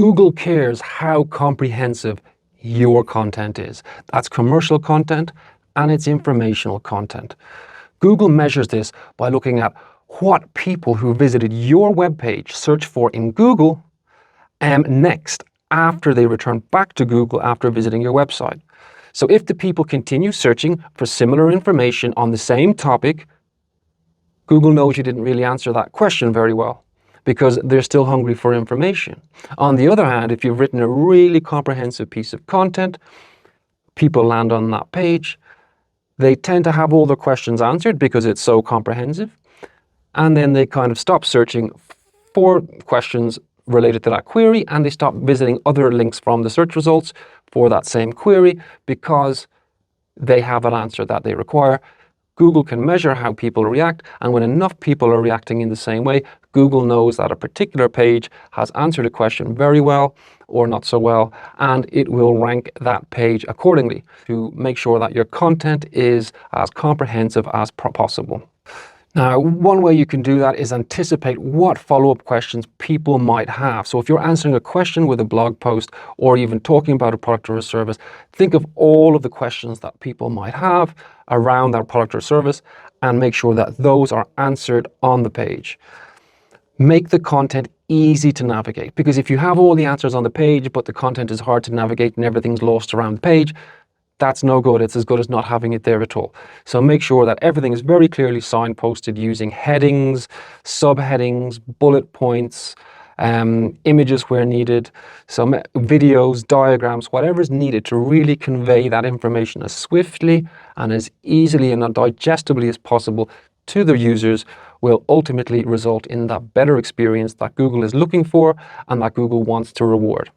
Google cares how comprehensive your content is. That's commercial content and it's informational content. Google measures this by looking at what people who visited your webpage search for in Google next after they return back to Google after visiting your website. So if the people continue searching for similar information on the same topic, Google knows you didn't really answer that question very well because they're still hungry for information. On the other hand, if you've written a really comprehensive piece of content, people land on that page, they tend to have all their questions answered because it's so comprehensive, and then they kind of stop searching for questions related to that query and they stop visiting other links from the search results for that same query because they have an answer that they require. Google can measure how people react, and when enough people are reacting in the same way, Google knows that a particular page has answered a question very well or not so well, and it will rank that page accordingly to make sure that your content is as comprehensive as possible. Now, one way you can do that is anticipate what follow-up questions people might have. So if you're answering a question with a blog post or even talking about a product or a service, think of all of the questions that people might have around that product or service and make sure that those are answered on the page. Make the content easy to navigate, because if you have all the answers on the page but the content is hard to navigate and everything's lost around the page, that's no good. It's as good as not having it there at all. So make sure that everything is very clearly signposted using headings, subheadings, bullet points, images where needed, some videos, diagrams, whatever is needed to really convey that information as swiftly and as easily and digestibly as possible to the users will ultimately result in that better experience that Google is looking for and that Google wants to reward.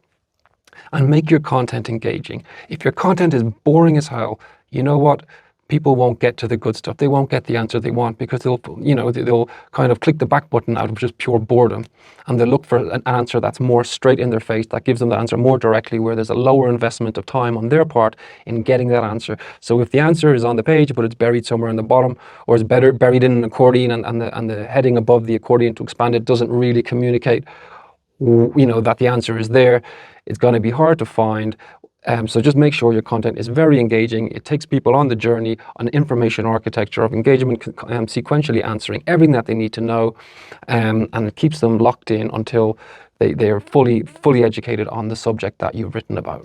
And make your content engaging. If your content is boring as hell, you know what? People won't get to the good stuff. They won't get the answer they want because they'll kind of click the back button out of just pure boredom. And they'll look for an answer that's more straight in their face, that gives them the answer more directly, where there's a lower investment of time on their part in getting that answer. So if the answer is on the page, but it's buried somewhere in the bottom, or it's buried in an accordion and the heading above the accordion to expand it doesn't really communicate that the answer is there, it's going to be hard to find. So just make sure your content is very engaging. It takes people on the journey, on information architecture of engagement, sequentially answering everything that they need to know, and it keeps them locked in until they are fully educated on the subject that you've written about.